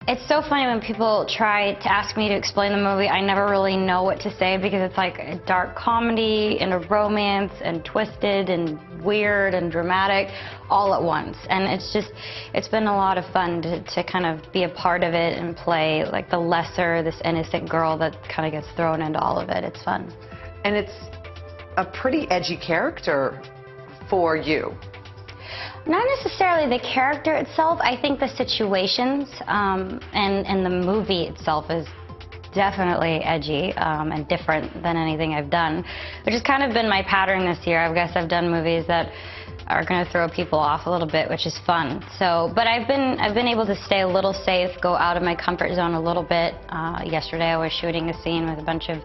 It's so funny when people try to ask me to explain the movie. I never really know what to say because it's like a dark comedy and a romance and twisted and weird and dramatic all at once. And it's been a lot of fun to kind of be a part of it and play like the lesser, this innocent girl that kind of gets thrown into all of it. It's fun. And it's a pretty edgy character for you. Not necessarily the character itself. I think the situations and the movie itself is definitely edgy and different than anything I've done, which has kind of been my pattern this year. I guess I've done movies that are going to throw people off a little bit, which is fun. So, but I've been able to stay a little safe, go out of my comfort zone a little bit. Yesterday I was shooting a scene with a bunch of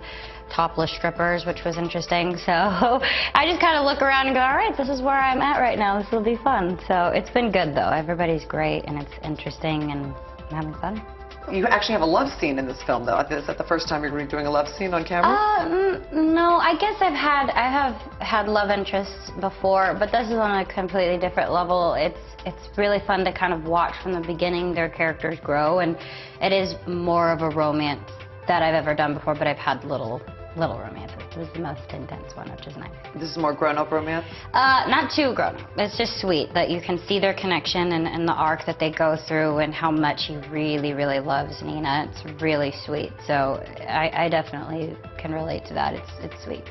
topless strippers, which was interesting. So I just kind of look around and go, all right, this is where I'm at right now. This will be fun. So it's been good, though. Everybody's great, and it's interesting, and I'm having fun. You actually have a love scene in this film, though. Is that the first time you're going to be doing a love scene on camera? No, I guess I have had love interests before, but this is on a completely different level. It's really fun to kind of watch from the beginning their characters grow, and it is more of a romance that I've ever done before, but I've had little romances. This is the most intense one, which is nice. This is more grown-up romance? Not too grown-up. It's just sweet that you can see their connection and the arc that they go through and how much he really, really loves Nina. It's really sweet. So I definitely can relate to that. It's sweet.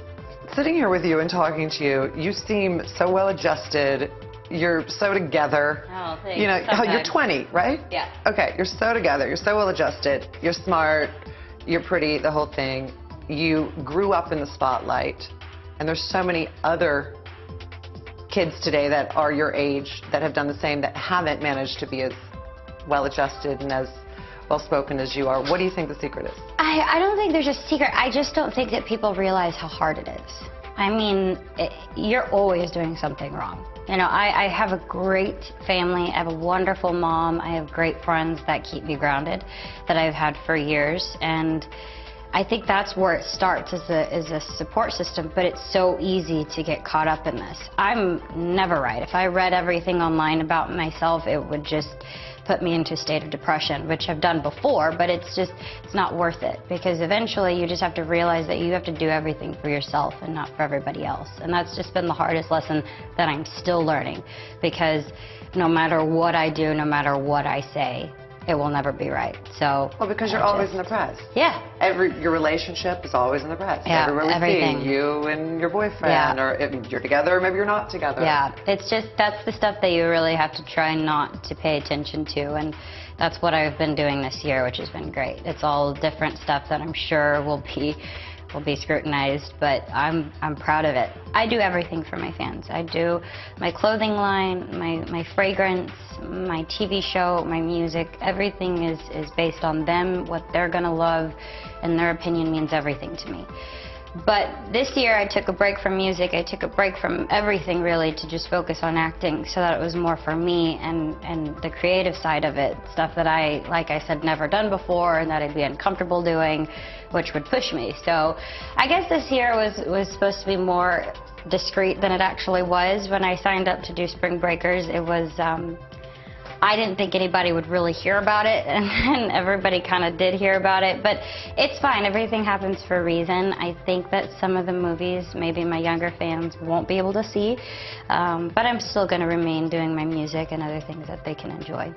Sitting here with you and talking to you, you seem so well-adjusted. You're so together. Oh, thanks. You know, you're 20, right? Yeah. Okay, you're so together. You're so well-adjusted. You're smart. You're pretty, the whole thing. You grew up in the spotlight, and there's so many other kids today that are your age that have done the same that haven't managed to be as well-adjusted and as well-spoken as you are. What do you think the secret is? I don't think there's a secret. I just don't think that people realize how hard it is. I mean, you're always doing something wrong. You know, I have a great family. I have a wonderful mom. I have great friends that keep me grounded that I've had for years. And I think that's where it starts, is a support system, but it's so easy to get caught up in this. I'm never right. If I read everything online about myself, it would just put me into a state of depression, which I've done before, but it's not worth it, because eventually you just have to realize that you have to do everything for yourself and not for everybody else. And that's just been the hardest lesson that I'm still learning, because no matter what I do, no matter what I say, it will never be right. So. Well, because you're always in the press. Yeah. Your relationship is always in the press. Yeah, everywhere we everything. see you and your boyfriend, or if you're together, or maybe you're not together. Yeah, it's just, that's the stuff that you really have to try not to pay attention to, and that's what I've been doing this year, which has been great. It's all different stuff that I'm sure will be scrutinized, but I'm proud of it. I do everything for my fans. I do my clothing line, my fragrance, my TV show, my music. Everything is based on them, what they're gonna love, and their opinion means everything to me. But this year I took a break from music. I took a break from everything, really, to just focus on acting, so that it was more for me and the creative side of it, stuff that I, like I said, never done before and that I'd be uncomfortable doing, which would push me. So I guess this year was supposed to be more discreet than it actually was. When I signed up to do Spring Breakers, it was I didn't think anybody would really hear about it, and everybody kind of did hear about it, but it's fine. Everything happens for a reason. I think that some of the movies, maybe my younger fans won't be able to see, but I'm still going to remain doing my music and other things that they can enjoy.